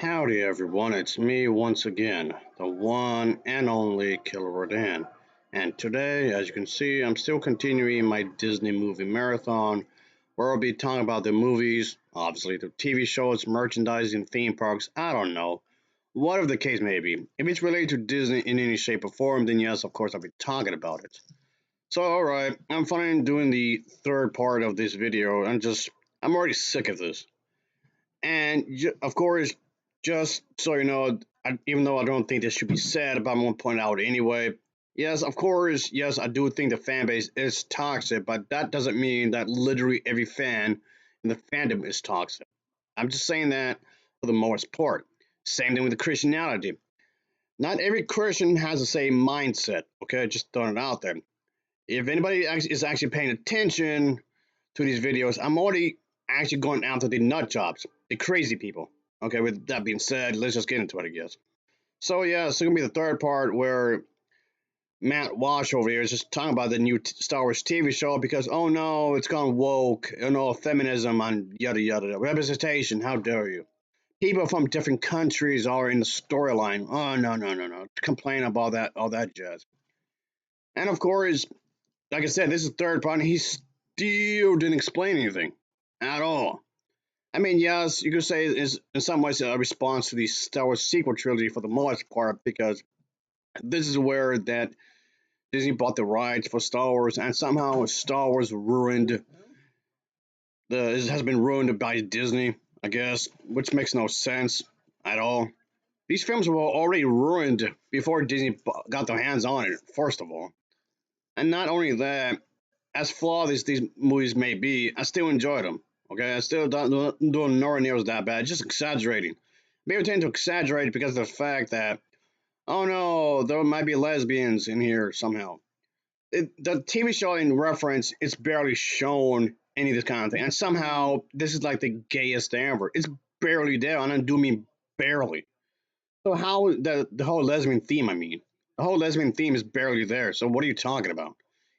Howdy everyone, it's me once again, the one and only Killer Rodan. And today, as you can see, I'm still continuing my Disney movie marathon, where I'll be talking about the movies, obviously the TV shows, merchandising, theme parks, I don't know. Whatever the case may be. If it's related to Disney in any shape or form, then yes, of course I'll be talking about it. So alright, I'm finally doing the third part of this video, I'm already sick of this. And of course, just so you know, even though I don't think this should be said, but I'm going to point out anyway. Yes, of course, yes, I do think the fan base is toxic, but that doesn't mean that literally every fan in the fandom is toxic. I'm just saying that for the most part. Same thing with the Christianity. Not every Christian has the same mindset, okay? Just throwing it out there. If anybody is actually paying attention to these videos, I'm already actually going after the nut jobs, the crazy people. Okay, with that being said, let's just get into it, I guess. So yeah, it's gonna be the third part where Matt Walsh over here is just talking about the new Star Wars TV show because oh no, it's gone woke, feminism and yada yada, representation. How dare you? People from different countries are in the storyline. Oh no, complain about that, all that jazz. And of course, like I said, this is the third part. And he still didn't explain anything at all. I mean, yes, you could say it's in some ways a response to the Star Wars sequel trilogy for the most part, because this is where that Disney bought the rights for Star Wars, and somehow Star Wars ruined it has been ruined by Disney, I guess, which makes no sense at all. These films were already ruined before Disney got their hands on it, first of all. And not only that, as flawed as these movies may be, I still enjoy them. Okay, I still don't nowhere near as that bad. Just exaggerating. People tend to exaggerate because of the fact that oh no, there might be lesbians in here somehow. The TV show in reference, it's barely shown any of this kind of thing, and somehow this is like the gayest thing ever. It's barely there, and I do mean barely. So how the whole lesbian theme? I mean, the whole lesbian theme is barely there. So what are you talking about?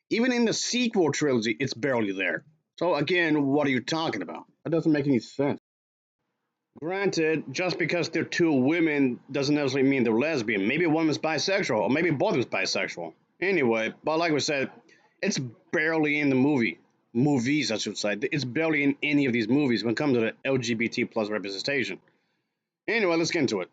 Even in the sequel trilogy, it's barely there. So again, what are you talking about? That doesn't make any sense. Granted, just because they're two women doesn't necessarily mean they're lesbian. Maybe one is bisexual, or maybe both is bisexual. Anyway, but like we said, it's barely in the movies, I should say. It's barely in any of these movies when it comes to the LGBT plus representation. Anyway, let's get into it.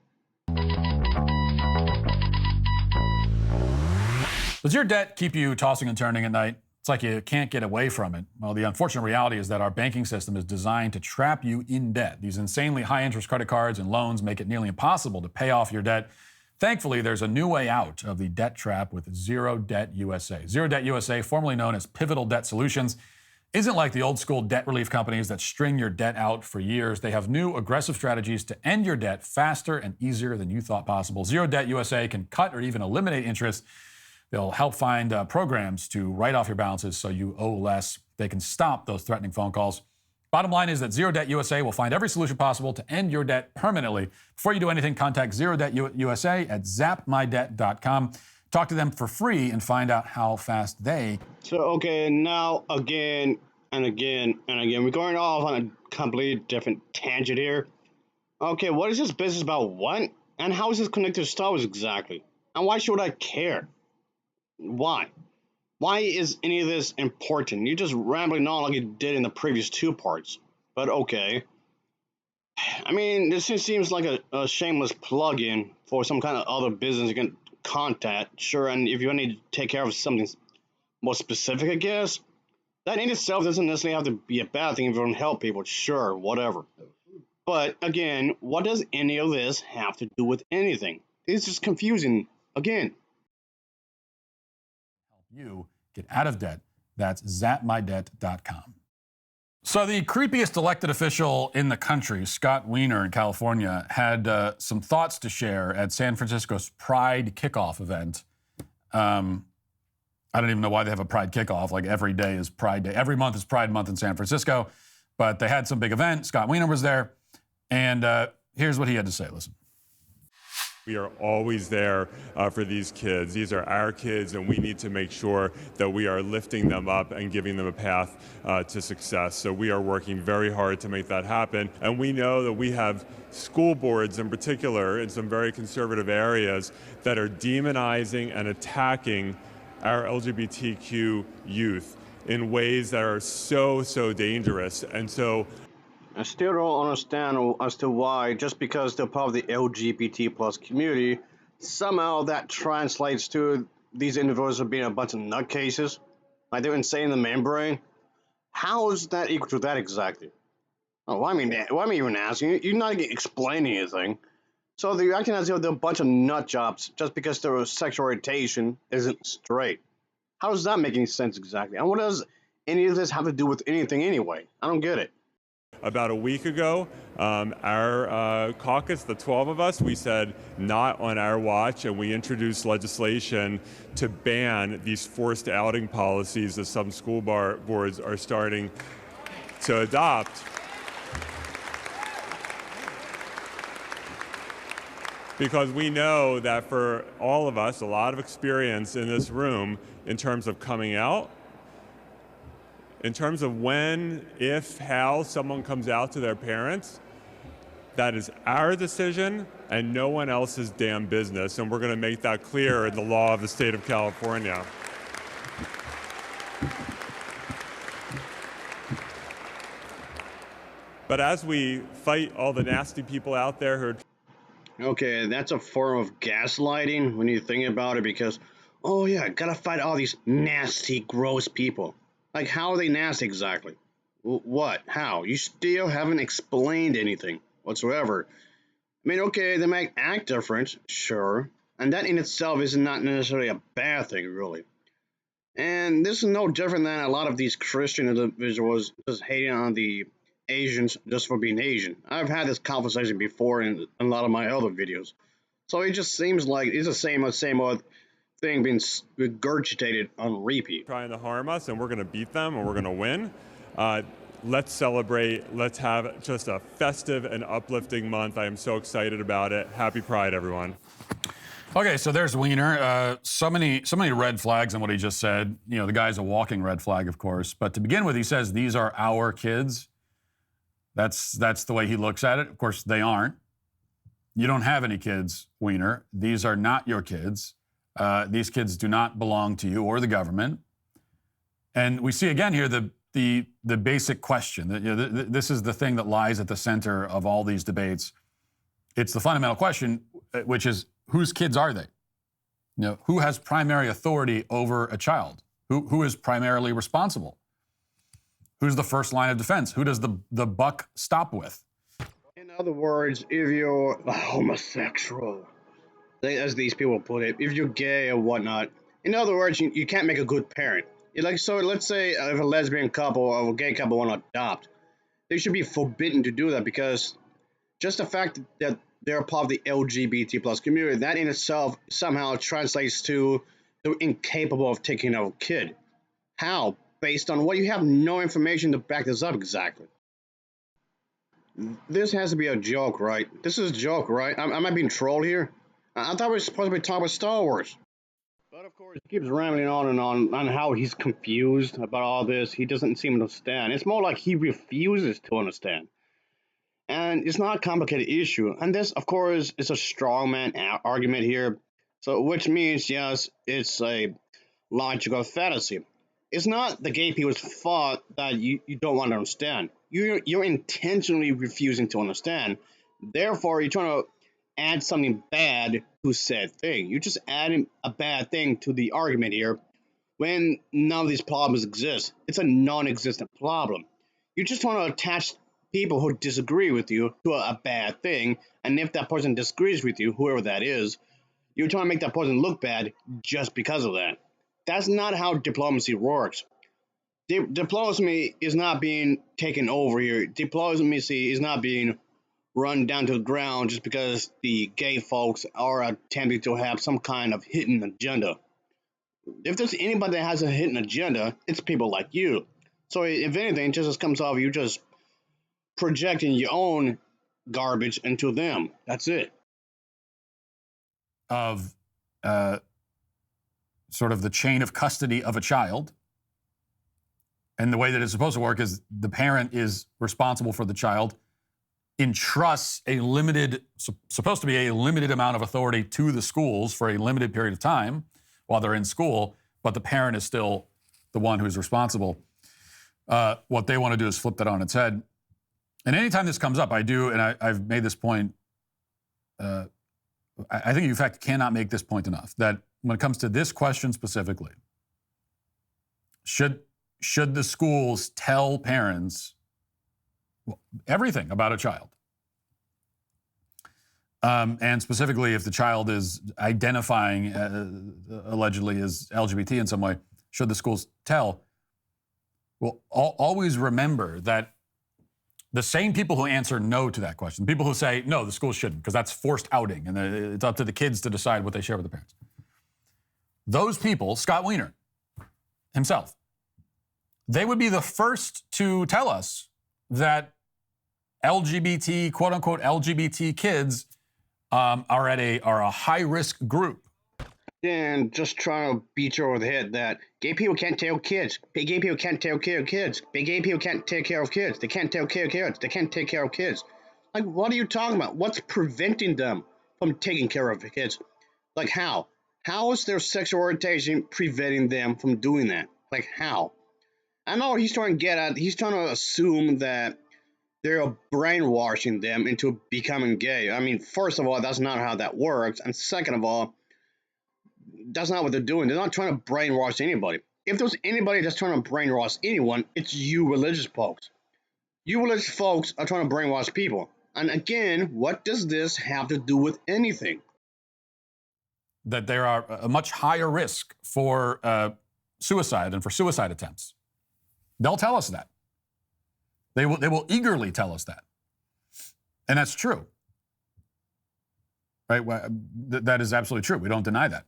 Does your debt keep you tossing and turning at night? It's like you can't get away from it. Well, the unfortunate reality is that our banking system is designed to trap you in debt. These insanely high interest credit cards and loans make it nearly impossible to pay off your debt. Thankfully, there's a new way out of the debt trap with Zero Debt USA. Zero Debt USA, formerly known as Pivotal Debt Solutions, isn't like the old school debt relief companies that string your debt out for years. They have new aggressive strategies to end your debt faster and easier than you thought possible. Zero Debt USA can cut or even eliminate interest. They'll help find programs to write off your balances so you owe less. They can stop those threatening phone calls. Bottom line is that Zero Debt USA will find every solution possible to end your debt permanently. Before you do anything, contact Zero Debt USA at zapmydebt.com. Talk to them for free and find out how fast they... So, okay, now again and again and again, we're going off on a completely different tangent here. Okay, what is this business about what? And how is this connected to Star Wars exactly? And why should I care? Why? Why is any of this important? You're just rambling on like you did in the previous two parts. But okay. I mean, this just seems like a shameless plug-in for some kind of other business you can contact. Sure, and if you need to take care of something more specific, I guess, that in itself doesn't necessarily have to be a bad thing if you want to help people. Sure, whatever. But again, what does any of this have to do with anything? It's just confusing again. You get out of debt. That's zapmydebt.com. So the creepiest elected official in the country, Scott Wiener in California, had some thoughts to share at San Francisco's Pride kickoff event. I don't even know why they have a Pride kickoff. Like every day is Pride Day. Every month is Pride Month in San Francisco. But they had some big event. Scott Wiener was there. And here's what he had to say. Listen. We are always there for these kids. These are our kids, and we need to make sure that we are lifting them up and giving them a path to success. So we are working very hard to make that happen. And we know that we have school boards in particular in some very conservative areas that are demonizing and attacking our LGBTQ youth in ways that are so dangerous. And so I still don't understand as to why, just because they're part of the LGBT plus community, somehow that translates to these individuals being a bunch of nutcases. Like they're insane in the membrane. How is that equal to that exactly? Oh, why am I even asking? You're not explaining anything. So they're acting as if they're a bunch of nut jobs just because their sexual orientation isn't straight. How does that make any sense exactly? And what does any of this have to do with anything anyway? I don't get it. about a week ago, our caucus, the 12 of us, we said not on our watch, and we introduced legislation to ban these forced outing policies that some school boards are starting to adopt. Because we know that for all of us, a lot of experience in this room in terms of coming out, in terms of when, if, how someone comes out to their parents, that is our decision and no one else's damn business. And we're going to make that clear in the law of the state of California. But as we fight all the nasty people out there who are Okay, that's a form of gaslighting when you think about it because, oh yeah, gotta fight all these nasty, gross people. Like, how are they nasty exactly? What? How? You still haven't explained anything whatsoever. I mean, okay, they might act different, sure, and that in itself is not necessarily a bad thing, really. And this is no different than a lot of these Christian individuals just hating on the Asians just for being Asian. I've had this conversation before in a lot of my other videos. So it just seems like it's the same old thing being regurgitated on repeat. trying to harm us, and we're going to beat them and we're going to win. Let's celebrate. Let's have just a festive and uplifting month. I am so excited about it. Happy Pride, everyone. Okay, so there's Weiner. So many red flags in what he just said. You know, the guy's a walking red flag, of course. But to begin with, he says these are our kids. That's the way he looks at it. Of course, they aren't. You don't have any kids, Weiner. These are not your kids. These kids do not belong to you or the government. And we see again here the basic question. This is the thing that lies at the center of all these debates. It's the fundamental question, which is, whose kids are they? You know, who has primary authority over a child? Who is primarily responsible? Who's the first line of defense? Who does the buck stop with? In other words, if you're a homosexual, as these people put it, if you're gay or whatnot, in other words, you can't make a good parent. So let's say if a lesbian couple or a gay couple want to adopt, they should be forbidden to do that because just the fact that they're part of the LGBT plus community, that in itself somehow translates to they're incapable of taking care of a kid. How? Based on what? You have no information to back this up exactly. This has to be a joke, right? This is a joke, right? Am I being trolled here? I thought we were supposed to be talking about Star Wars. But of course, he keeps rambling on and on how he's confused about all this. He doesn't seem to understand. It's more like he refuses to understand. And it's not a complicated issue. And this, of course, is a strongman argument here. So, which means, yes, it's a logical fallacy. It's not the gay people's fault that you don't want to understand. You're intentionally refusing to understand. Therefore, you're trying to add something bad to said thing. You're just adding a bad thing to the argument here when none of these problems exist. It's a non-existent problem. You just want to attach people who disagree with you to a bad thing, and if that person disagrees with you, whoever that is, you're trying to make that person look bad just because of that. That's not how diplomacy works. Diplomacy is not being taken over here. Diplomacy is not being run down to the ground just because the gay folks are attempting to have some kind of hidden agenda. If there's anybody that has a hidden agenda, it's people like you. So if anything, it just comes off you just projecting your own garbage into them. That's it. of sort of the chain of custody of a child. And the way that it's supposed to work is the parent is responsible for the child, entrusts supposed to be a limited amount of authority to the schools for a limited period of time while they're in school, but the parent is still the one who's responsible. What they want to do is flip that on its head. And anytime this comes up, I've made this point, I think you in fact cannot make this point enough, that when it comes to this question specifically, should the schools tell parents everything about a child? And specifically, if the child is identifying allegedly as LGBT in some way, should the schools tell? Well, always remember that the same people who answer no to that question, people who say, no, the schools shouldn't, because that's forced outing, and it's up to the kids to decide what they share with the parents. Those people, Scott Wiener himself, they would be the first to tell us that LGBT, quote unquote, LGBT kids are a high risk group. And just trying to beat you over the head that gay people can't take kids. Gay people can't take care of kids. Gay people can't take care of kids. They can't take care of kids. They can't take care of kids. Like, what are you talking about? What's preventing them from taking care of kids? Like, how? How is their sexual orientation preventing them from doing that? Like, how? I know he's trying to get at, he's trying to assume that they're brainwashing them into becoming gay. I mean, first of all, that's not how that works. And second of all, that's not what they're doing. They're not trying to brainwash anybody. If there's anybody that's trying to brainwash anyone, it's you religious folks. You religious folks are trying to brainwash people. And again, what does this have to do with anything? That there are a much higher risk for suicide and for suicide attempts. They'll tell us that. They will eagerly tell us that. And that's true. Right? That is absolutely true. We don't deny that.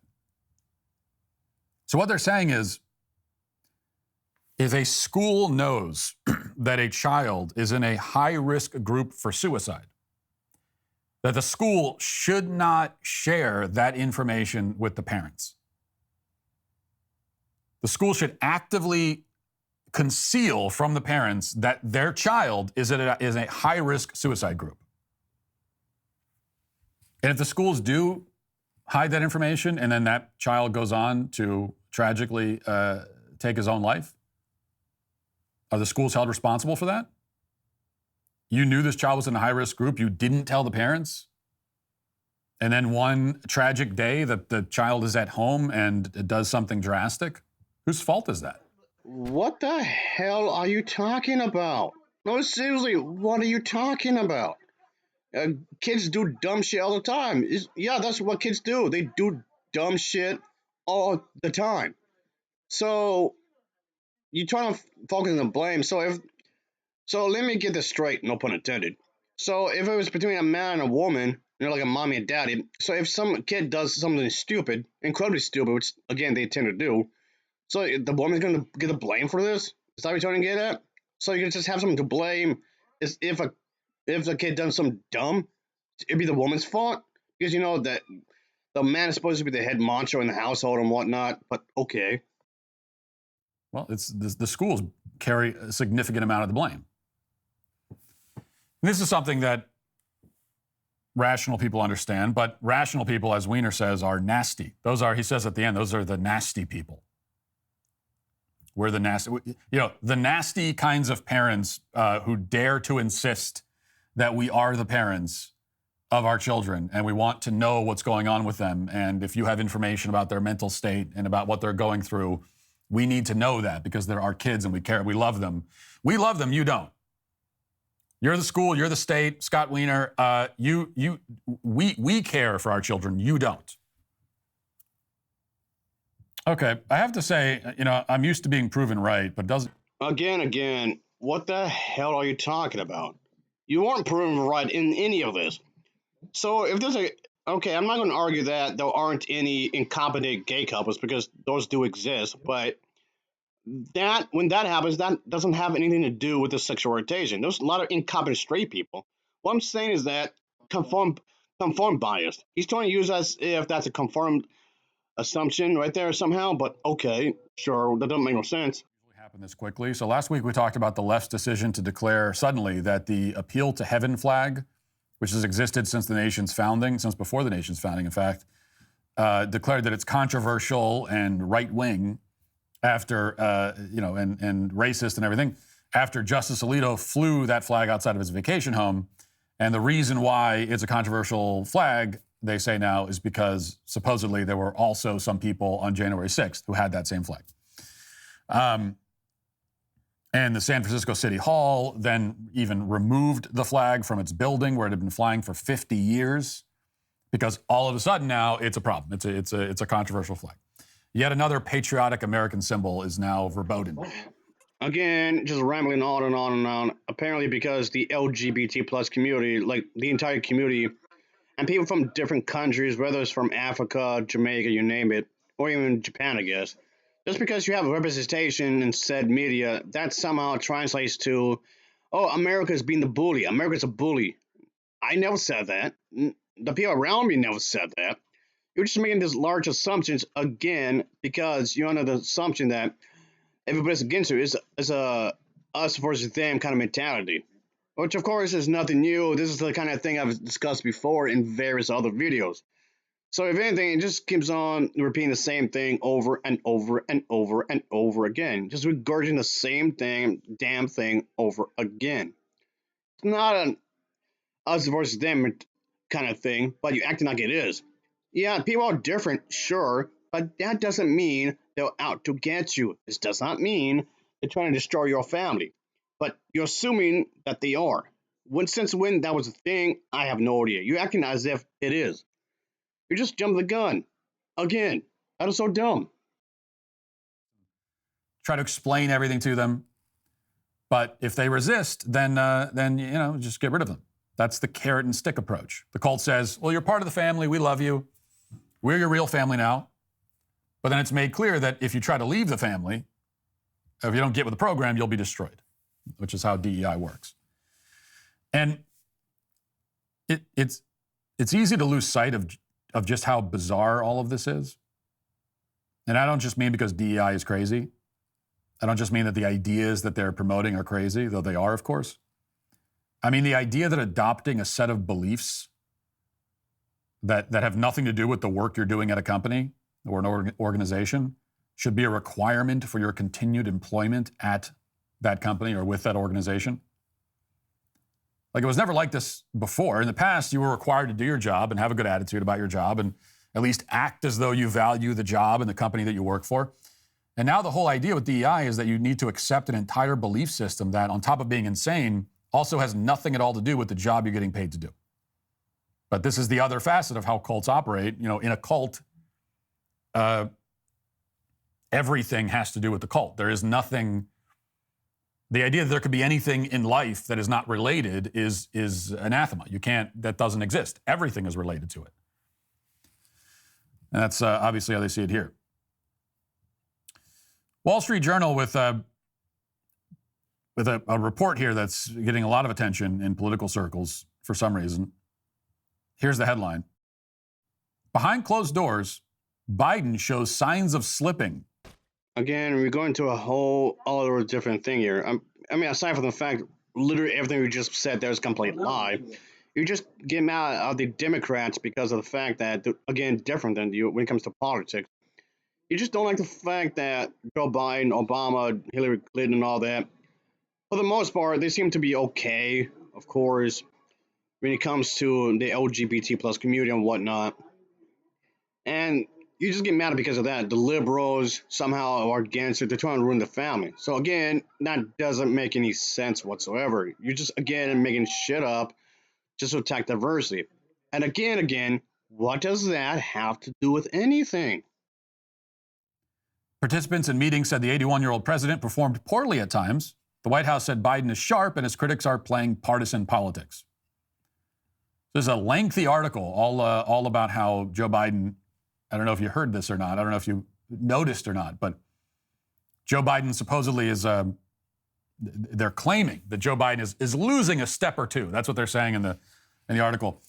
So what they're saying is, if a school knows that a child is in a high-risk group for suicide, that the school should not share that information with the parents. The school should actively conceal from the parents that their child is a high-risk suicide group. And if the schools do hide that information and then that child goes on to tragically take his own life, are the schools held responsible for that? You knew this child was in a high-risk group. You didn't tell the parents. And then one tragic day that the child is at home and it does something drastic. Whose fault is that? What the hell are you talking about? No, seriously, what are you talking about? Kids do dumb shit all the time. Yeah, that's what kids do. They do dumb shit all the time. So you're trying to focus on the blame. So let me get this straight, no pun intended. So if it was between a man and a woman, like a mommy and daddy, so if some kid does something stupid, incredibly stupid, which again they tend to do, so the woman's going to get the blame for this? Is that what you're trying to get at? So you can just have someone to blame is if the kid done something dumb, it'd be the woman's fault? Because you know that the man is supposed to be the head macho in the household and whatnot, but okay. Well, it's the schools carry a significant amount of the blame. And this is something that rational people understand, but rational people, as Wiener says, are nasty. He says at the end, those are the nasty people. We're the nasty, the nasty kinds of parents who dare to insist that we are the parents of our children and we want to know what's going on with them. And if you have information about their mental state and about what they're going through, we need to know that because they're our kids and we care. We love them. We love them. You don't. You're the school. You're the state. Scott Wiener. We care for our children. You don't. Okay, I have to say, I'm used to being proven right, but doesn't. Again, what the hell are you talking about? You weren't proven right in any of this. So if there's okay, I'm not going to argue that there aren't any incompetent gay couples because those do exist, but when that happens, that doesn't have anything to do with the sexual orientation. There's a lot of incompetent straight people. What I'm saying is that conform conformed bias. He's trying to use us if that's a confirmed assumption right there somehow, but okay, sure, that doesn't make no sense. Happen this quickly. So last week we talked about the left's decision to declare suddenly that the Appeal to Heaven flag, which has existed since the nation's founding, since before the nation's founding, in fact, declared that it's controversial and right-wing after, and racist and everything, after Justice Alito flew that flag outside of his vacation home. And the reason why it's a controversial flag, they say now, is because supposedly there were also some people on January 6th who had that same flag. And the San Francisco City Hall then even removed the flag from its building where it had been flying for 50 years because all of a sudden now it's a problem. It's a controversial flag. Yet another patriotic American symbol is now verboten. Again, just rambling on and on and on. Apparently because the LGBT plus community, like the entire community, and people from different countries, whether it's from Africa, Jamaica, you name it, or even Japan, I guess, just because you have representation in said media, that somehow translates to, oh, America's being the bully. America's a bully. I never said that. The people around me never said that. You're just making these large assumptions again because you're under the assumption that everybody's against you. It's a us versus them kind of mentality, which of course is nothing new. This is the kind of thing I've discussed before in various other videos. So if anything, it just keeps on repeating the same thing over and over and over and over again. Just regurgitating the same damn thing over again. It's not an us versus them kind of thing, but you're acting like it is. Yeah, people are different, sure, but that doesn't mean they're out to get you. This does not mean they're trying to destroy your family. But you're assuming that they are. Since when that was a thing, I have no idea. You're acting as if it is. You just jumped the gun. Again, that is so dumb. Try to explain everything to them. But if they resist, then just get rid of them. That's the carrot and stick approach. The cult says, well, you're part of the family. We love you. We're your real family now. But then it's made clear that if you try to leave the family, if you don't get with the program, you'll be destroyed, which is how DEI works. And it's easy to lose sight of just how bizarre all of this is. And I don't just mean because DEI is crazy. I don't just mean that the ideas that they're promoting are crazy, though they are, of course. I mean the idea that adopting a set of beliefs that have nothing to do with the work you're doing at a company or an organization should be a requirement for your continued employment at that company or with that organization. Like, it was never like this before. In the past, you were required to do your job and have a good attitude about your job and at least act as though you value the job and the company that you work for. And now the whole idea with DEI is that you need to accept an entire belief system that, on top of being insane, also has nothing at all to do with the job you're getting paid to do. But this is the other facet of how cults operate. You know, in a cult, everything has to do with the cult. There is nothing. The idea that there could be anything in life that is not related is anathema. You can't. That doesn't exist. Everything is related to it. And that's obviously how they see it here. Wall Street Journal with a report here that's getting a lot of attention in political circles for some reason. Here's the headline. Behind closed doors, Biden shows signs of slipping. Again, we're going to a whole other different thing here. I mean, aside from the fact, literally everything we just said there is a complete lie. You just get mad at the Democrats because of the fact that, again, different than you when it comes to politics. You just don't like the fact that Joe Biden, Obama, Hillary Clinton, and all that, for the most part, they seem to be okay, of course, when it comes to the LGBT plus community and whatnot. And you just get mad because of that. The liberals somehow are against it. They're trying to ruin the family. So again, that doesn't make any sense whatsoever. You're just, again, making shit up just to attack diversity. And again, what does that have to do with anything? Participants in meetings said the 81-year-old president performed poorly at times. The White House said Biden is sharp and his critics are playing partisan politics. There's a lengthy article all about how Joe Biden, I don't know if you heard this or not, I don't know if you noticed or not, but Joe Biden supposedly is, they're claiming that Joe Biden is losing a step or two. That's what they're saying in the article.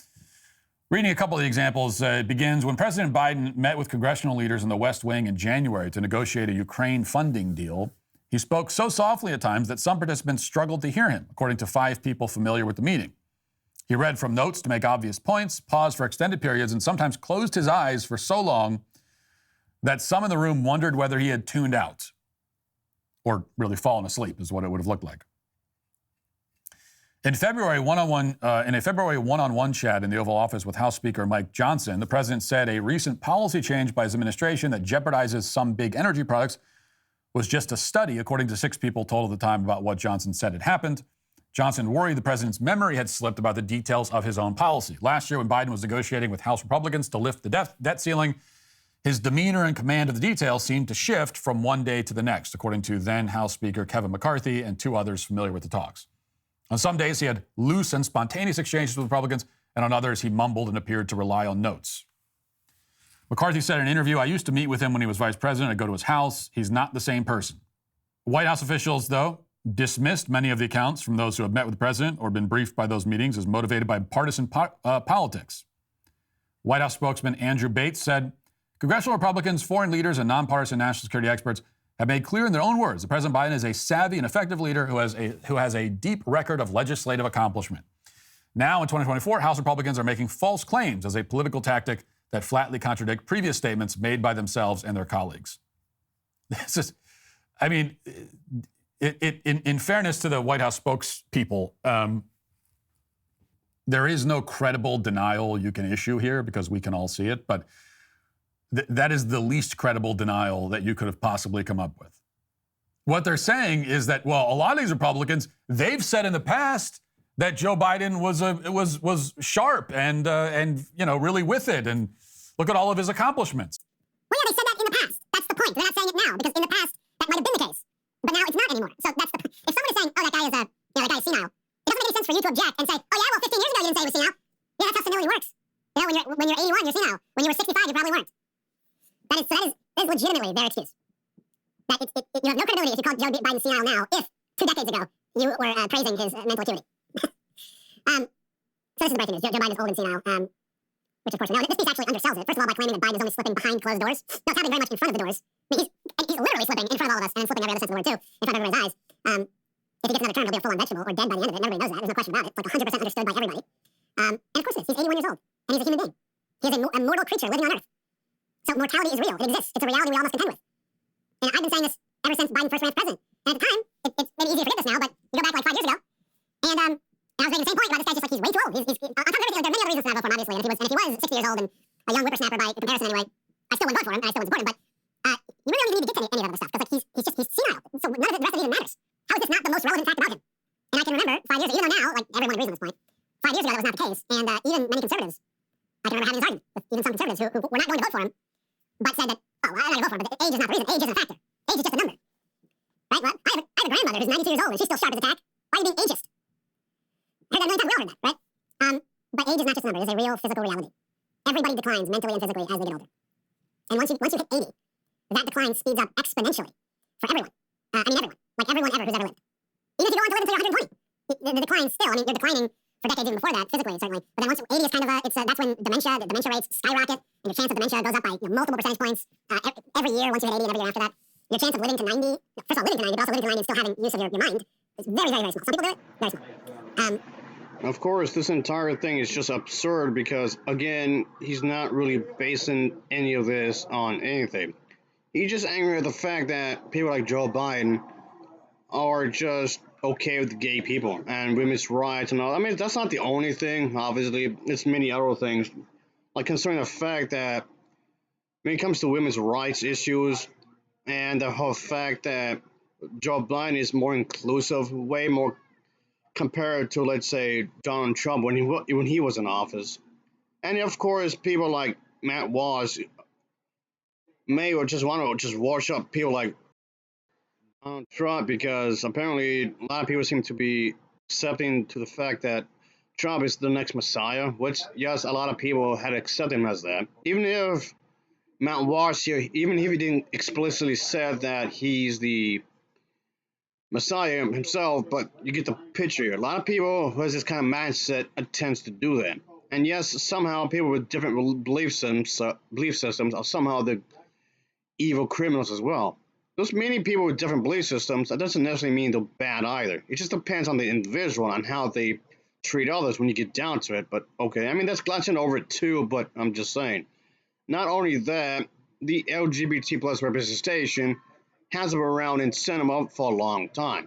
Reading a couple of the examples, it begins when President Biden met with congressional leaders in the West Wing in January to negotiate a Ukraine funding deal. He spoke so softly at times that some participants struggled to hear him, according to 5 people familiar with the meeting. He read from notes to make obvious points, paused for extended periods, and sometimes closed his eyes for so long that some in the room wondered whether he had tuned out or really fallen asleep, is what it would have looked like. In a February one-on-one chat in the Oval Office with House Speaker Mike Johnson, the president said a recent policy change by his administration that jeopardizes some big energy products was just a study, according to 6 people told at the time about what Johnson said had happened. Johnson worried the president's memory had slipped about the details of his own policy. Last year, when Biden was negotiating with House Republicans to lift the debt ceiling, his demeanor and command of the details seemed to shift from one day to the next, according to then House Speaker Kevin McCarthy and 2 others familiar with the talks. On some days, he had loose and spontaneous exchanges with Republicans, and on others, he mumbled and appeared to rely on notes. McCarthy said in an interview, "I used to meet with him when he was vice president. I'd go to his house. He's not the same person." White House officials, though, dismissed many of the accounts from those who have met with the president or been briefed by those meetings as motivated by partisan politics. White House spokesman Andrew Bates said, "Congressional Republicans, foreign leaders, and nonpartisan national security experts have made clear in their own words that President Biden is a savvy and effective leader who has a deep record of legislative accomplishment. Now, in 2024, House Republicans are making false claims as a political tactic that flatly contradict previous statements made by themselves and their colleagues." This is, I mean, in fairness to the White House spokespeople, there is no credible denial you can issue here because we can all see it, but that is the least credible denial that you could have possibly come up with. What they're saying is that, well, a lot of these Republicans, they've said in the past that Joe Biden was sharp and really with it, and look at all of his accomplishments. Well, yeah, they said that in the past. That's the point. They're not saying it now because in the past that might have been the case, but now it's not anymore. So that's the. If someone is saying, "Oh, that guy is senile," it doesn't make any sense for you to object and say, "Oh yeah, well, 15 years ago you didn't say he was senile." Yeah, that's how senility works. You know, when you're 81, you're senile. When you were 65, you probably weren't. That is legitimately their excuse. That you have no credibility if you call Joe Biden senile now, if 2 decades ago you were praising his mental acuity. So this is the breaking news. Joe Biden is old and senile, which of course we know. This piece actually undersells it. First of all, by claiming that Biden is only slipping behind closed doors. No, it's happening very much in front of the doors. I mean, he's literally slipping in front of all of us and slipping every other sense of the word too, in front of everybody's eyes. If he gets another term, he'll be a full-on vegetable or dead by the end of it. Everybody knows that. There's no question about it. It's like 100% understood by everybody. And of course it is. He's 81 years old, and he's a human being. He is a mortal creature living on Earth. So mortality is real. It exists. It's a reality we all must contend with. And I've been saying this ever since Biden first ran for president. And at the time, it's maybe easy to forget this now, but you go back like 5 years ago, and I was making the same point about this guy's just like he's way too old. He's on top of everything, like, there are many other reasons to not vote for him, obviously. And if he was 60 years old and a young whippersnapper by comparison anyway, I still wouldn't vote for him, and I still wouldn't support him. But you really don't even need to get to any of that other stuff because like he's senile. So none of the rest of it even matters. How is this not the most relevant fact about him? And I can remember 5 years ago, even though now, like everyone agrees on this point, 5 years ago that was not the case, and even many conservatives, I can remember having this argument with even some conservatives who were not going to vote for him, but said that, oh, well, I'm not going to vote for him, but age is not the reason. Age isn't a factor. Age is just a number. Right? Well, I have a grandmother who's 92 years old, and she's still sharp as a tack. Why are you being ageist? I heard that a million times. We all heard that, right? But age is not just a number. It is a real physical reality. Everybody declines mentally and physically as they get older. And once you hit 80, that decline speeds up exponentially for everyone. Everyone. Like everyone ever who's ever lived. Even if you go on to live until you're 120, the decline still, I mean, you're declining for decades even before that, physically, certainly. But then once 80 is kind of that's when the dementia rates skyrocket, and your chance of dementia goes up by multiple percentage points every year once you hit 80 and every year after that. Your chance of living to 90, first of all, living to 90, but also living to 90 and still having use of your mind is very, very, very small. Some people do it, very small. Of course, this entire thing is just absurd because, again, he's not really basing any of this on anything. He's just angry at the fact that people like Joe Biden are just okay with gay people and women's rights and all. I mean, that's not the only thing, obviously. It's many other things. Like concerning the fact that when it comes to women's rights issues and the whole fact that Joe Biden is more inclusive, way more compared to, let's say, Donald Trump when he was in office. And of course, people like Matt Walsh may just want to just wash up people like Donald Trump because apparently a lot of people seem to be accepting to the fact that Trump is the next Messiah, which, yes, a lot of people had accepted him as that. Even if Matt Walsh here, even if he didn't explicitly say that he's the Messiah himself, but you get the picture here. A lot of people who has this kind of mindset attempts to do that. And yes, somehow people with different belief systems are somehow the evil criminals as well. There's many people with different belief systems. That doesn't necessarily mean they're bad either. It just depends on the individual and how they treat others when you get down to it. But okay, I mean that's glancing over it too. But I'm just saying. Not only that, the LGBT plus representation has been around in cinema for a long time.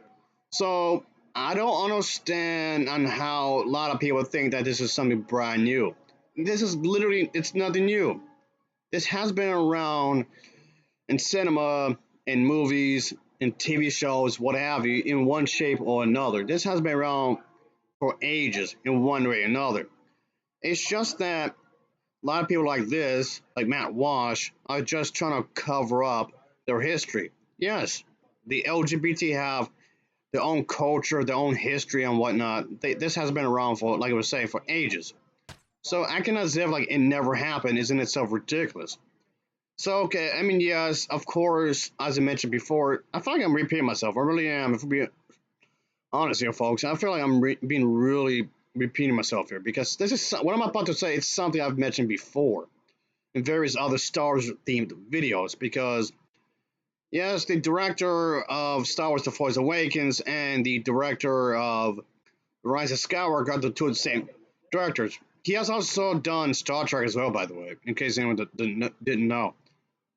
So I don't understand on how a lot of people think that this is something brand new. This is literally it's nothing new. This has been around in cinema, in movies, in TV shows, what have you, in one shape or another. This has been around for ages in one way or another. It's just that a lot of people like this, like Matt Walsh, are just trying to cover up their history. Yes, the LGBT have their own culture, their own history, and whatnot. This has been around for, like I was saying, for ages. So acting as if like it never happened is in itself ridiculous. So okay, I mean yes, of course, as I mentioned before, I feel like I'm repeating myself. I really am. If we're being honest here, folks, I feel like I'm being really repeating myself here because this is what I'm about to say. It's something I've mentioned before in various other Star Wars themed videos because yes, the director of Star Wars: The Force Awakens and the director of Rise of Skywalker are the two of the same directors. He has also done Star Trek as well, by the way, in case anyone didn't know.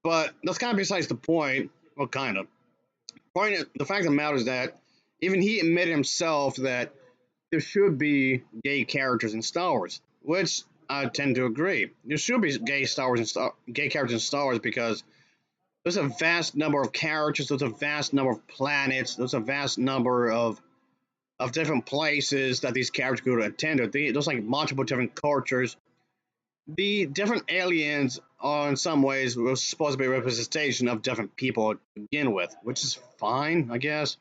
But that's kind of besides the point. Well, kind of. The fact of the matter is that even he admitted himself that there should be gay characters in Star Wars, which I tend to agree. There should be gay characters in Star Wars because there's a vast number of characters, there's a vast number of planets, there's a vast number of different places that these characters could attend to. There's like multiple different cultures. The different aliens are in some ways were supposed to be a representation of different people to begin with, which is fine, I guess.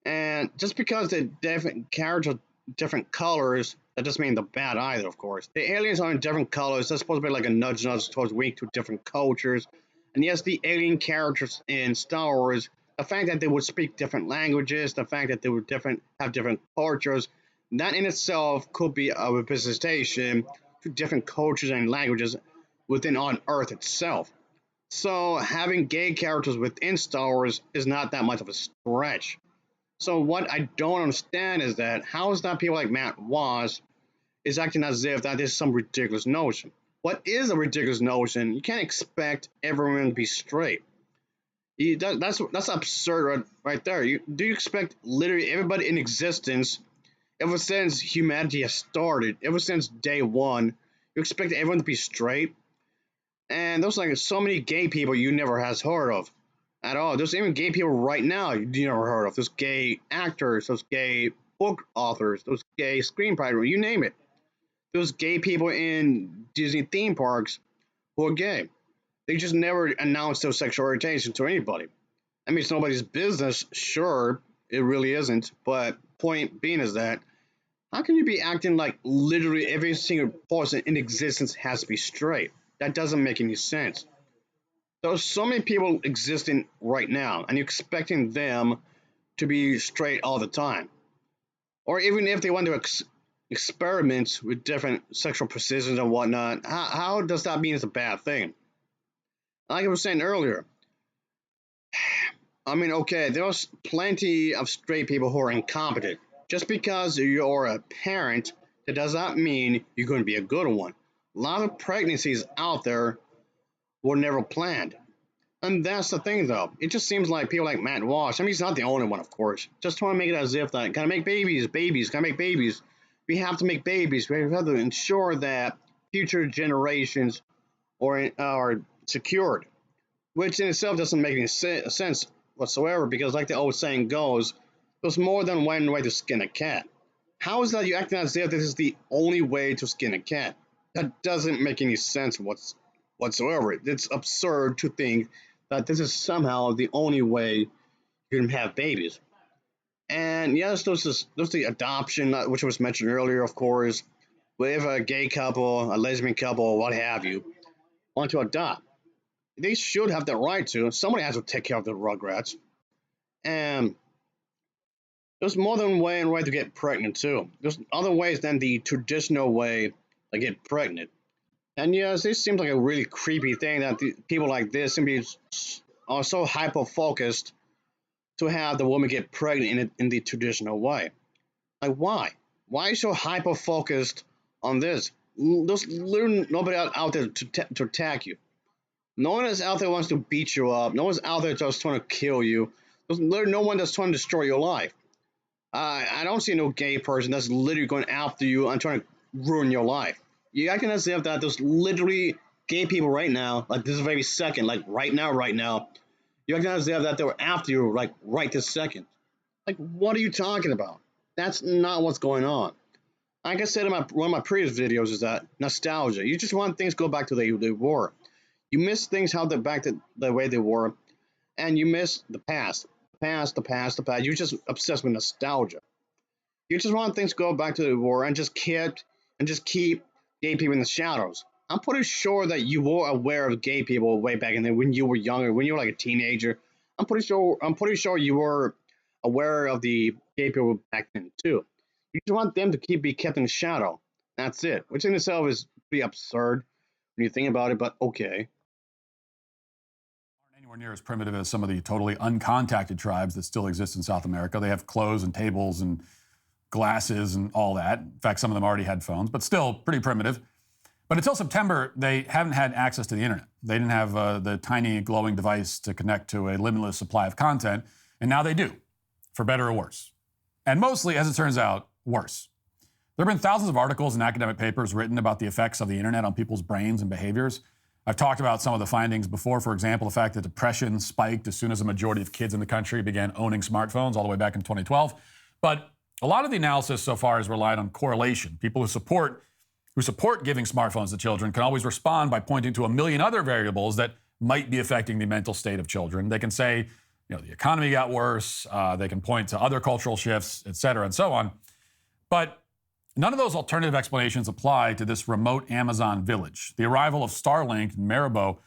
And just because they're different characters, different colors, that doesn't mean they're bad either, of course. The aliens are in different colors. They're supposed to be like a nudge towards wink to different cultures. And yes, the alien characters in Star Wars, the fact that they would speak different languages, the fact that they would have different cultures, that in itself could be a representation to different cultures and languages within on Earth itself. So having gay characters within Star Wars is not that much of a stretch. So what I don't understand is that how is that people like Matt Walsh is acting as if that is some ridiculous notion. What is a ridiculous notion? You can't expect everyone to be straight. That's absurd right there. Do you expect literally everybody in existence, ever since humanity has started, ever since day one, you expect everyone to be straight? And there's like so many gay people you never has heard of at all. There's even gay people right now you never heard of. There's gay actors, there's gay book authors, there's gay screenwriters, you name it. There's gay people in Disney theme parks who are gay. They just never announce their sexual orientation to anybody. I mean, it's nobody's business, sure, it really isn't. But point being is that how can you be acting like literally every single person in existence has to be straight? That doesn't make any sense. There's so many people existing right now, and you're expecting them to be straight all the time. Or even if they want to experiment with different sexual positions and whatnot, how does that mean it's a bad thing? Like I was saying earlier, I mean, okay, there's plenty of straight people who are incompetent. Just because you're a parent, that does not mean you're going to be a good one. A lot of pregnancies out there were never planned. And that's the thing, though. It just seems like people like Matt Walsh, I mean, he's not the only one, of course, just want to make it as if that, gotta make babies, gotta make babies. We have to make babies. We have to ensure that future generations are secured, which in itself doesn't make any sense whatsoever because, like the old saying goes, there's more than one way to skin a cat. How is that you acting as if this is the only way to skin a cat? That doesn't make any sense whatsoever. It's absurd to think that this is somehow the only way you can have babies. And yes, there's the adoption, which was mentioned earlier, of course. If a gay couple, a lesbian couple, or what have you, want to adopt, they should have the right to. Somebody has to take care of the rugrats. And There's more than one way to get pregnant too. There's other ways than the traditional way to get pregnant. And yes, this seems like a really creepy thing that people like this simply are so hyper focused to have the woman get pregnant in the traditional way. Like, why? Why are you so hyper focused on this? There's literally nobody out there to attack you. No one is out there wants to beat you up. No one's out there just trying to kill you. There's literally no one that's trying to destroy your life. I don't see no gay person that's literally going after you and trying to ruin your life. I can understand that there's literally gay people right now, like this very second, like right now. You can understand that they were after you, like right this second. Like, what are you talking about? That's not what's going on. Like I said in one of my previous videos, is that nostalgia. You just want things to go back to the way they were. You miss things how they're back to the way they were, and you miss the past. The past. You're just obsessed with nostalgia. You just want things to go back to the war and just keep gay people in the shadows. I'm pretty sure that you were aware of gay people way back in then when you were younger, when you were like a teenager. I'm pretty sure you were aware of the gay people back then too. You just want them to be kept in the shadow. That's it. Which in itself is pretty absurd when you think about it, but okay. Anywhere near as primitive as some of the totally uncontacted tribes that still exist in South America. They have clothes and tables and glasses and all that. In fact, some of them already had phones, but still pretty primitive. But until September, they haven't had access to the internet. They didn't have the tiny glowing device to connect to a limitless supply of content, and now they do, for better or worse. And mostly, as it turns out, worse. There have been thousands of articles and academic papers written about the effects of the internet on people's brains and behaviors. I've talked about some of the findings before. For example, the fact that depression spiked as soon as a majority of kids in the country began owning smartphones all the way back in 2012. But a lot of the analysis so far has relied on correlation. People who support giving smartphones to children can always respond by pointing to a million other variables that might be affecting the mental state of children. They can say, the economy got worse. They can point to other cultural shifts, et cetera, and so on. But none of those alternative explanations apply to this remote Amazon village. The arrival of Starlink in Maribor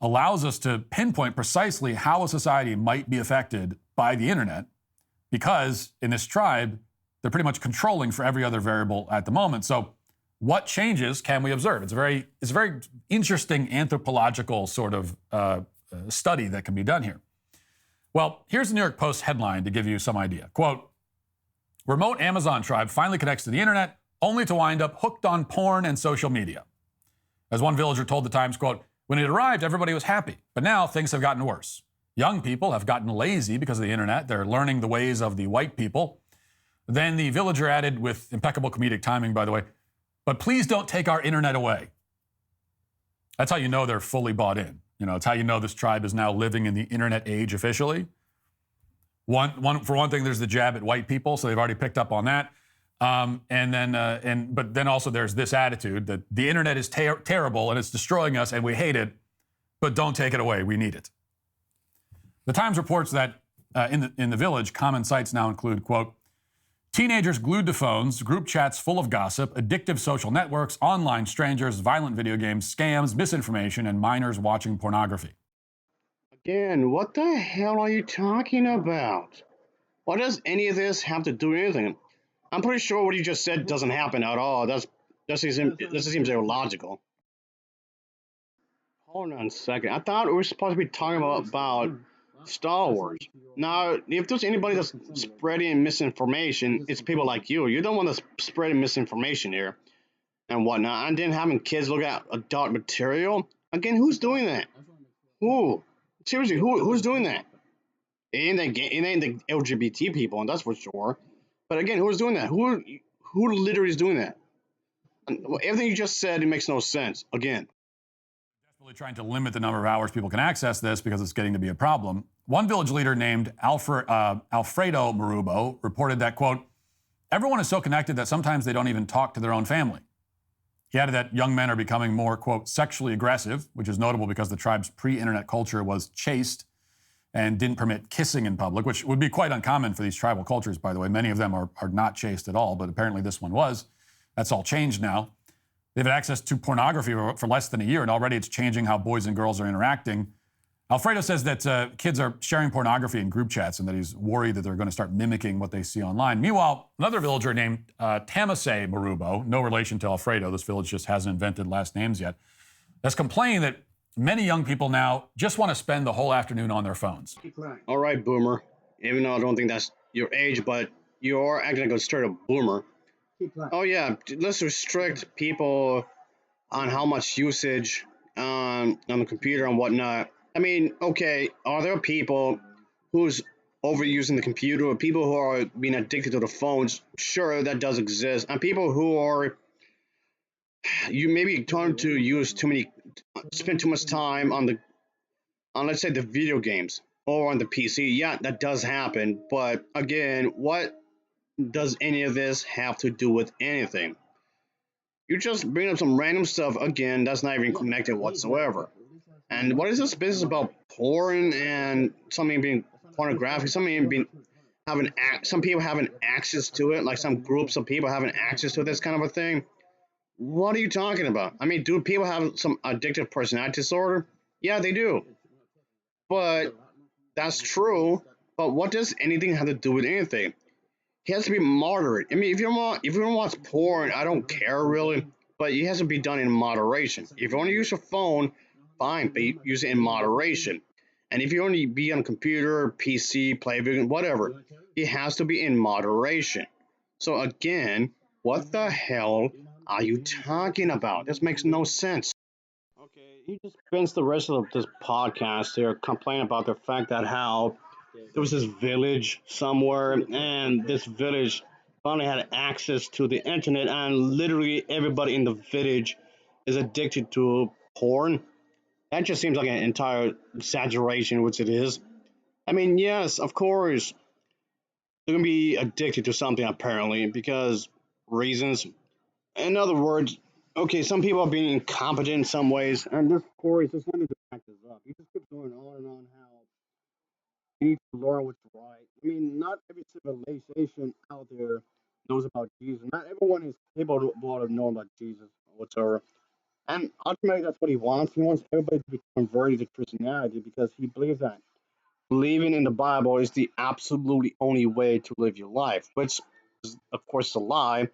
allows us to pinpoint precisely how a society might be affected by the internet, because in this tribe, they're pretty much controlling for every other variable at the moment. So what changes can we observe? It's a very interesting anthropological sort of study that can be done here. Well, here's the New York Post headline to give you some idea. Quote, remote Amazon tribe finally connects to the internet, only to wind up hooked on porn and social media. As one villager told the Times, quote, when it arrived, everybody was happy, but now things have gotten worse. Young people have gotten lazy because of the internet. They're learning the ways of the white people. Then the villager added, with impeccable comedic timing, by the way, but please don't take our internet away. That's how you know they're fully bought in. It's how you know this tribe is now living in the internet age officially. For one thing, there's the jab at white people, so they've already picked up on that. But then also there's this attitude that the internet is terrible and it's destroying us and we hate it, but don't take it away. We need it. The Times reports that in the village, common sights now include, quote, teenagers glued to phones, group chats full of gossip, addictive social networks, online strangers, violent video games, scams, misinformation, and minors watching pornography. Again, what the hell are you talking about? What does any of this have to do with anything? I'm pretty sure what you just said doesn't happen at all. This seems illogical. Hold on a second. I thought we were supposed to be talking about Star Wars. Now, if there's anybody that's spreading misinformation, it's people like you. You don't want to spread misinformation here and whatnot. And then having kids look at adult material. Again, who's doing that? Who? Seriously, who's doing that? It ain't the LGBT people, and that's for sure. But again, who's doing that? Who literally is doing that? Everything you just said, it makes no sense. Again. Desperately trying to limit the number of hours people can access this because it's getting to be a problem. One village leader named Alfredo Marubo reported that, quote, everyone is so connected that sometimes they don't even talk to their own family. He added that young men are becoming more, quote, sexually aggressive, which is notable because the tribe's pre-internet culture was chaste and didn't permit kissing in public, which would be quite uncommon for these tribal cultures, by the way. Many of them are not chaste at all, but apparently this one was. That's all changed now. They've had access to pornography for less than a year, and already it's changing how boys and girls are interacting. Alfredo says that kids are sharing pornography in group chats and that he's worried that they're going to start mimicking what they see online. Meanwhile, another villager named Tamasay Marubo, no relation to Alfredo, this village just hasn't invented last names yet, has complained that many young people now just want to spend the whole afternoon on their phones. All right, boomer. Even though I don't think that's your age, but you're acting like a straight up boomer. Oh yeah, let's restrict people on how much usage on the computer and whatnot. I mean, okay, are there people who's overusing the computer, or people who are being addicted to the phones? Sure, that does exist. And people who are, you maybe turn to use too many, spend too much time on let's say the video games or on the PC. Yeah, that does happen. But again, what does any of this have to do with anything? You just bring up some random stuff again that's not even connected whatsoever. And what is this business about porn and something being pornographic, something being having some people having access to it, like some groups of people having access to this kind of a thing? What are you talking about? I mean, do people have some addictive personality disorder? Yeah, they do. But that's true. But what does anything have to do with anything? He has to be moderate. I mean, if you want to watch porn, I don't care really, but it has to be done in moderation. If you want to use your phone, fine, but use it in moderation. And if you only be on a computer, PC, play video, whatever, it has to be in moderation. So again, what the hell are you talking about? This makes no sense. Okay, he just spends the rest of this podcast here complaining about the fact that how there was this village somewhere, and this village finally had access to the internet, and literally everybody in the village is addicted to porn. That just seems like an entire exaggeration, which it is. I mean, yes, of course, they're gonna be addicted to something apparently because reasons. In other words, okay, some people are being incompetent in some ways, and this Corey just wanted to back this up. He just keeps going on and on how you need to learn what's right. I mean, not every civilization out there knows about Jesus. Not everyone is capable of knowing about Jesus whatsoever. And ultimately, that's what he wants. He wants everybody to be converted to Christianity because he believes that believing in the Bible is the absolutely only way to live your life, which, is, of course, is a lie.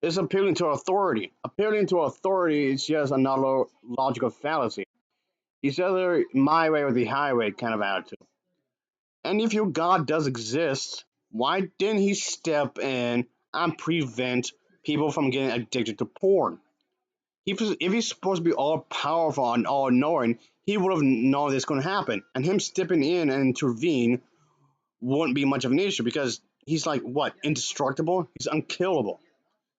It's appealing to authority. Appealing to authority is just another logical fallacy. It's either my way or the highway kind of attitude. And if your God does exist, why didn't he step in and prevent people from getting addicted to porn? If he's supposed to be all powerful and all knowing, he would have known this going to happen. And him stepping in and intervene wouldn't be much of an issue because he's like, what, indestructible? He's unkillable.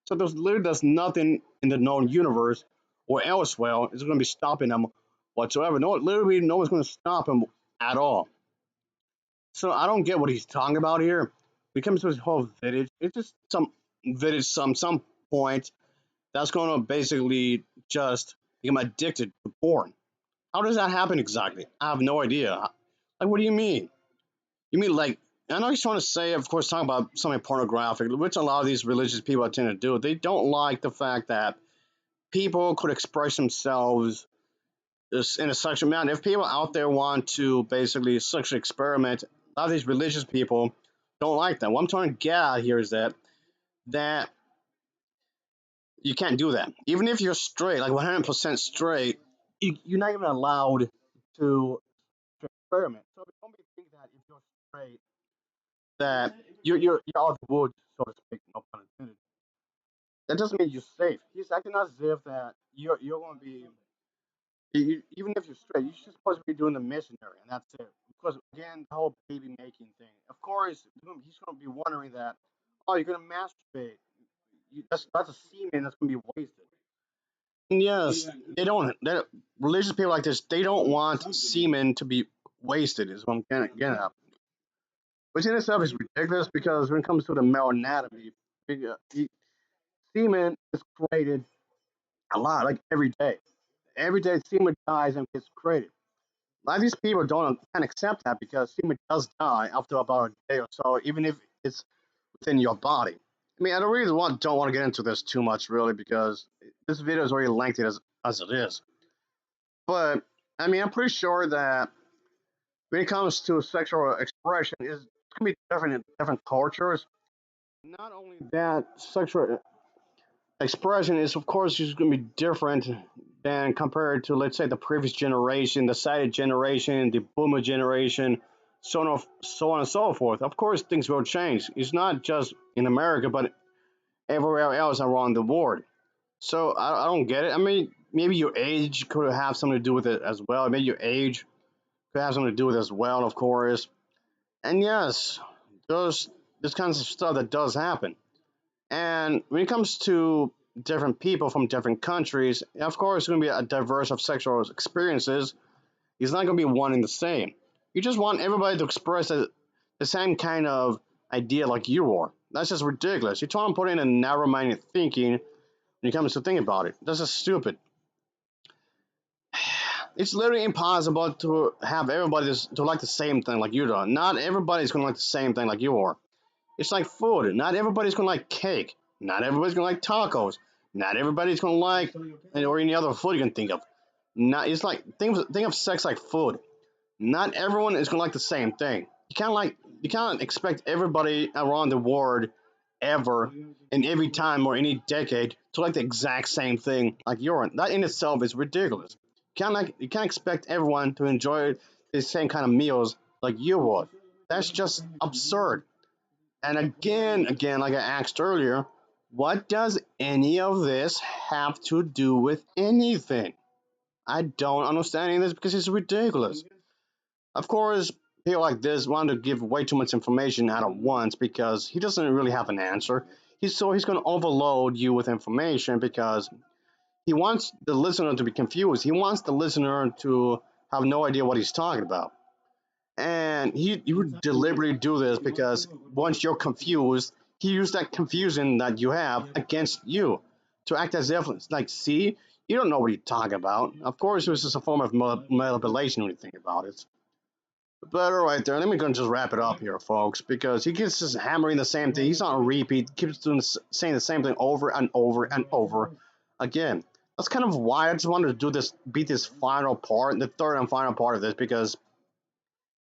So there's nothing in the known universe or elsewhere is going to be stopping him whatsoever. No, literally, no one's going to stop him at all. So I don't get what he's talking about here. When it comes to his whole village, it's just some village, some point that's going to basically just become addicted to porn. How does that happen exactly? I have no idea. Like, what do you mean? You mean like? I know he's trying to say, of course, talking about something pornographic, which a lot of these religious people tend to do. They don't like the fact that people could express themselves in a sexual manner. If people out there want to basically sexually experiment, a lot of these religious people don't like that. What I'm trying to get at here is that you can't do that. Even if you're straight, like 100% straight, you're not even allowed to experiment. So don't be thinking that if you're straight, that you're out of the woods, so to speak. No pun intended. That doesn't mean you're safe. He's acting as if that you're going to be even if you're straight, you're just supposed to be doing the missionary, and that's it. Because again, the whole baby making thing. Of course, he's going to be wondering that. Oh, you're going to masturbate. That's a semen that's going to be wasted. And yes, they don't. Religious people like this, they don't want semen to be wasted. Is what I'm getting at. Which in itself is ridiculous because when it comes to the male anatomy, semen is created a lot, like every day. Every day, semen dies and gets created. A lot of these people can't accept that because semen does die after about a day or so, even if it's within your body. I mean, I don't really don't want to get into this too much, really, because this video is already lengthy as it is. But I mean, I'm pretty sure that when it comes to sexual expression, it's going to be different in different cultures. Not only that, sexual expression is, of course, just going to be different than compared to, let's say, the previous generation, the sighted generation, the boomer generation, so on and so forth. Of course, things will change. It's not just in America, but everywhere else around the world. So I don't get it. I mean, maybe your age could have something to do with it as well. Maybe your age could have something to do with it as well, of course. And yes, those this kinds of stuff that does happen. And when it comes to different people from different countries, of course, it's going to be a diverse of sexual experiences. It's not going to be one and the same. You just want everybody to express the same kind of idea like you are. That's just ridiculous. You're trying to put in a narrow-minded thinking when it comes to think about it. That's just stupid. It's literally impossible to have everybody to like the same thing like you do. Not everybody's going to like the same thing like you are. It's like food. Not everybody's gonna like cake. Not everybody's gonna like tacos. Not everybody's gonna like or any other food you can think of. Not it's like think of sex like food. Not everyone is gonna like the same thing. You can't expect everybody around the world ever in every time or any decade to like the exact same thing like you're. That in itself is ridiculous. You can't expect everyone to enjoy the same kind of meals like you would. That's just absurd. And again, like I asked earlier, what does any of this have to do with anything? I don't understand any of this because it's ridiculous. Of course, people like this want to give way too much information at once because he doesn't really have an answer. He's going to overload you with information because he wants the listener to be confused. He wants the listener to have no idea what he's talking about. And he would deliberately do this because once you're confused, he used that confusion that you have against you to act as if it's like, see, you don't know what you're talking about. Of course, this is a form of manipulation when you think about it. But all right, there. Let me go and just wrap it up here, folks, because he keeps just hammering the same thing. He's on repeat, keeps saying the same thing over and over and over again. That's kind of why I just wanted to do this, beat this final part, the third and final part of this, because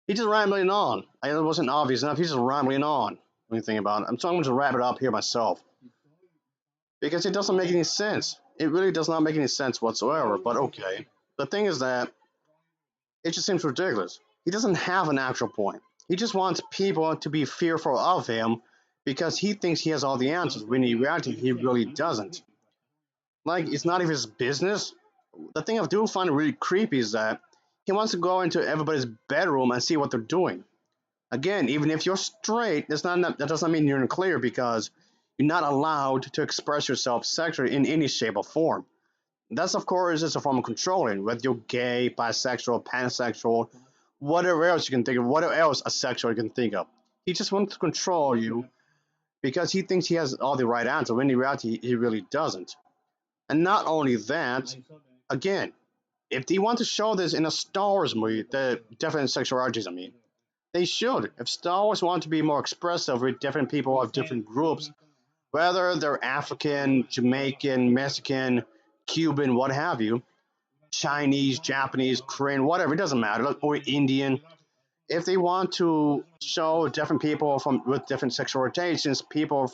he's just rambling on. It wasn't obvious enough. He's just rambling on when you think about it. So I'm going to wrap it up here myself because it doesn't make any sense. It really does not make any sense whatsoever. But okay. The thing is that it just seems ridiculous. He doesn't have an actual point. He just wants people to be fearful of him because he thinks he has all the answers when in reality he really doesn't. Like, it's not even his business. The thing I do find really creepy is that he wants to go into everybody's bedroom and see what they're doing. Again, even if you're straight, that doesn't mean you're in clear because you're not allowed to express yourself sexually in any shape or form. That's, of course, just a form of controlling, whether you're gay, bisexual, pansexual, whatever else you can think of, whatever else asexual you can think of. He just wants to control you because he thinks he has all the right answer, when in reality, he really doesn't. And not only that, again, if they want to show this in a Star Wars movie, the different sexualities, I mean, they should. If Star Wars want to be more expressive with different people of different groups, whether they're African, Jamaican, Mexican, Cuban, what have you, Chinese, Japanese, Korean, whatever, it doesn't matter, or Indian. If they want to show different people from with different sexual orientations, people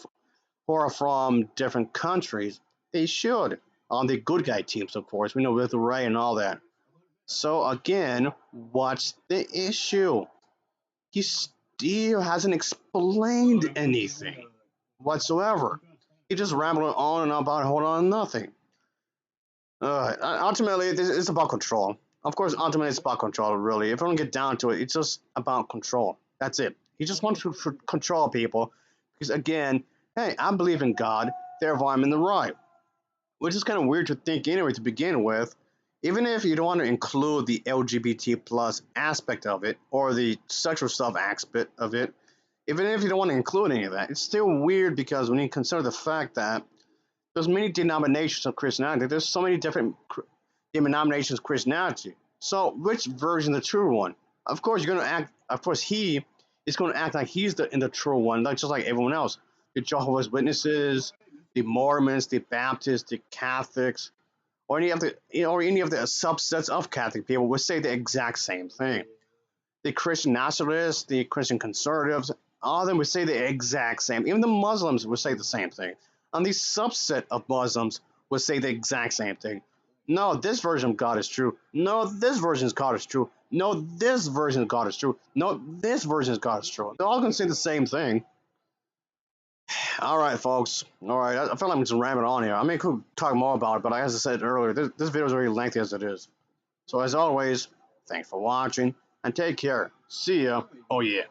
who are from different countries, they should. On the good guy teams, of course, we know with Ray and all that. So again, what's the issue? He still hasn't explained anything whatsoever. He just rambled on and on about hold on nothing. Ultimately, it's about control. Of course, ultimately, it's about control, really. If you want to get down to it, it's just about control. That's it. He just wants to control people because, again, hey, I believe in God, therefore I'm in the right. Which is kind of weird to think anyway to begin with. Even if you don't want to include the LGBT plus aspect of it or the sexual stuff aspect of it, even if you don't want to include any of that, it's still weird because when you consider the fact that there's many denominations of Christianity, there's so many different denominations of Christianity. So which version is the true one? Of course, you're going to act. Of course, he is going to act like he's in the true one, like just like everyone else. The Jehovah's Witnesses, the Mormons, the Baptists, the Catholics, or any of the subsets of Catholic people would say the exact same thing. the Christian nationalists, the Christian conservatives, all of them would say the exact same. Even the Muslims would say the same thing. And the subset of Muslims would say the exact same thing. No, this version of God is true. No, this version of God is true. No, this version of God is true. No, this version of God is true. They're all going to say the same thing. All right, folks. All right, I feel like I'm just rambling on here. I mean, I could talk more about it, but as I said earlier, this video is very lengthy as it is. So as always, thanks for watching, and take care. See ya. Oh yeah.